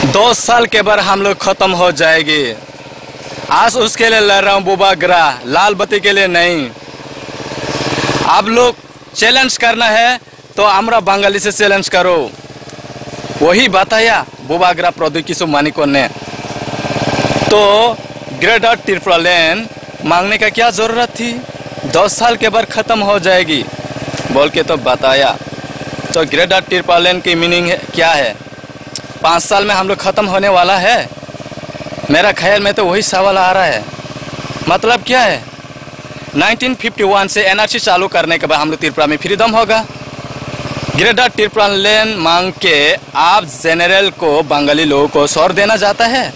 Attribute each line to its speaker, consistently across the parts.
Speaker 1: 2 साल के बाद हम लोग खत्म हो जाएगी। आज उसके लिए लड़ रहा हूँ बुबाग्रा, लाल बत्ती के लिए नहीं। आप लोग चैलेंज करना है तो हमरा बंगाली से चैलेंज करो। वही बताया बुबाग्रा प्रौद्योगिकी मानिकों ने। तो ग्रेटर त्रिपुरा लैंड मांगने का क्या जरूरत थी? 10 साल के बाद खत्म हो जाएगी बोल के तो बताया। तो ग्रेटर त्रिपुरा लैंड की मीनिंग क्या है? 5 साल में हम लोग खत्म होने वाला है। मेरा ख्याल में तो वही सवाल आ रहा है। मतलब क्या है? 1951 से एनआरसी चालू करने के बाद हम लोग त्रिपुरा में फ्रीडम होगा। ग्रेटर त्रिपुरा लैंड मांग के आप जनरल को, बंगाली लोगों को सौर देना चाहता है।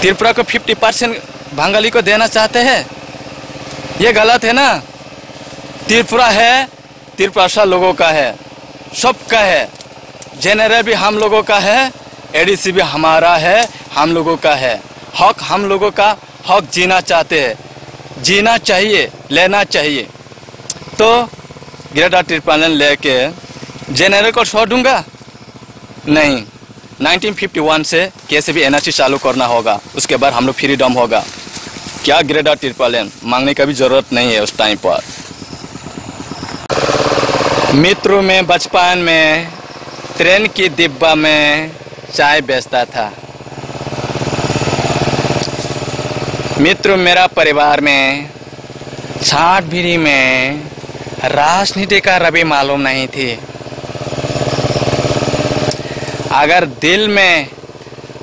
Speaker 1: त्रिपुरा को 50% बंगाली को देना चाहते हैं। ये गलत है ना। त्रिपुरा है, त्रिपुरा लोगों का है, सबका है। जनरल भी हम लोगों का है, एडीसी भी हमारा है, हम लोगों का है। हक हम लोगों का, हक जीना चाहते हैं, जीना चाहिए, लेना चाहिए। तो ग्रेटर त्रिपुरा लैंड लेके जनरल को छोड़ दूंगा? नहीं। 1951 से कैसे भी एनआरसी चालू करना होगा, उसके बाद हम लोग फ्रीडम होगा। क्या ग्रेटर त्रिपुरा लैंड मांगने का भी जरूरत नहीं है उस टाइम पर। मित्रों में बचपन में ट्रेन की डिब्बा में चाय बेचता था। मित्र मेरा परिवार में छाट बीड़ी में राजनीति का रवि मालूम नहीं थी। अगर दिल में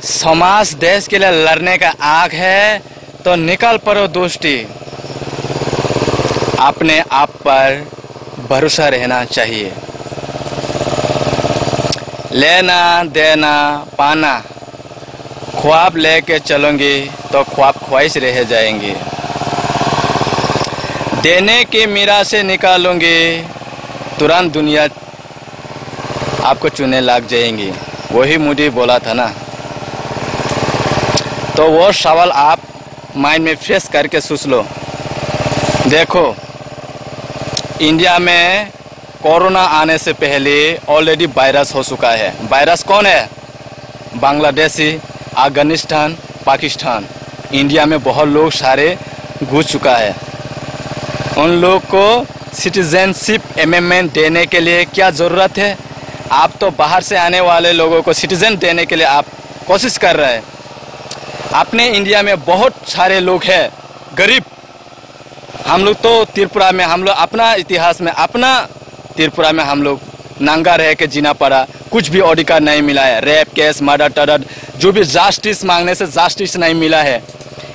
Speaker 1: समाज देश के लिए लड़ने का आग है तो निकल पड़ो दोस्ती। अपने आप पर भरोसा रहना चाहिए। लेना देना पाना, ख्वाब लेके चलोगे तो ख्वाब ख्वाहिश रह जाएंगे। देने की मीरा से निकालोगे तुरंत दुनिया आपको चुने लग जाएंगी। वही मुझे बोला था ना। तो वो सवाल आप माइंड में फ्रेश करके सोच लो। देखो, इंडिया में कोरोना आने से पहले ऑलरेडी वायरस हो चुका है। वायरस कौन है? बांग्लादेशी, अफगानिस्तान, पाकिस्तान। इंडिया में बहुत लोग सारे घुस चुका है। उन लोग को सिटीजनशिप अमेंडमेंट देने के लिए क्या ज़रूरत है? आप तो बाहर से आने वाले लोगों को सिटीजन देने के लिए आप कोशिश कर रहे हैं। अपने इंडिया में बहुत सारे लोग हैं गरीब। हम लोग तो त्रिपुरा में, हम लोग अपना इतिहास में, अपना त्रिपुरा में हम लोग नंगा रह के जीना पड़ा। कुछ भी अधिकार नहीं मिला है। रेप केस, मर्डर टर्डर, जो भी जस्टिस मांगने से जस्टिस नहीं मिला है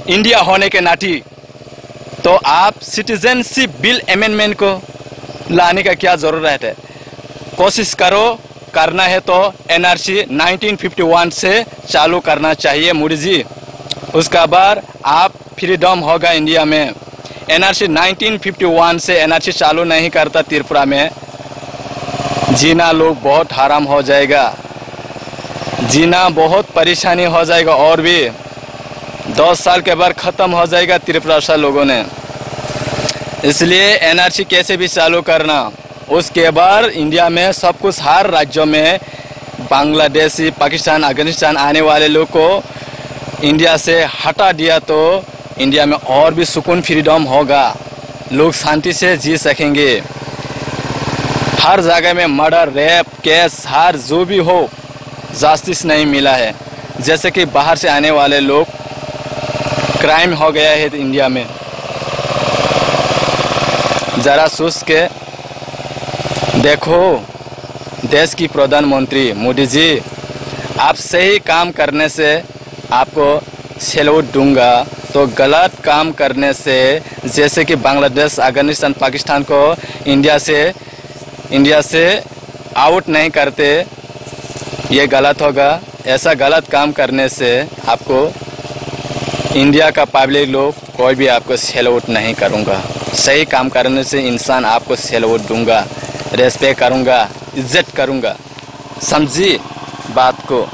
Speaker 1: इंडिया होने के नाते। तो आप सिटीजनशिप बिल अमेंडमेंट को लाने का क्या ज़रूरत है? कोशिश करो। करना है तो एनआरसी 1951 से चालू करना चाहिए मोदी जी। उसका बाद आप फ्रीडम होगा इंडिया में। एनआरसी 1951 से एनआरसी चालू नहीं करता त्रिपुरा में, जीना लोग बहुत हराम हो जाएगा, जीना बहुत परेशानी हो जाएगा। और भी 10 साल के बाद ख़त्म हो जाएगा त्रिपुरा से लोगों ने। इसलिए एनआरसी कैसे भी चालू करना। उसके बाद इंडिया में सब कुछ, हर राज्यों में बांग्लादेशी, पाकिस्तान, अफगानिस्तान आने वाले लोग को इंडिया से हटा दिया तो इंडिया में और भी सुकून, फ्रीडम होगा। लोग शांति से जी सकेंगे। हर जगह में मर्डर, रेप केस, हर जो भी हो, जस्टिस नहीं मिला है। जैसे कि बाहर से आने वाले लोग क्राइम हो गया है इंडिया में। ज़रा सोच के देखो। देश की प्रधानमंत्री मोदी जी, आप सही काम करने से आपको सैल्यूट दूंगा। तो गलत काम करने से, जैसे कि बांग्लादेश, अफगानिस्तान, पाकिस्तान को इंडिया से आउट नहीं करते, ये गलत होगा। ऐसा गलत काम करने से आपको इंडिया का पब्लिक लोग कोई भी आपको सैल्यूट नहीं करूँगा। सही काम करने से इंसान आपको सैल्यूट दूंगा, रेस्पेक्ट करूँगा, इज्जत करूँगा। समझिए बात को।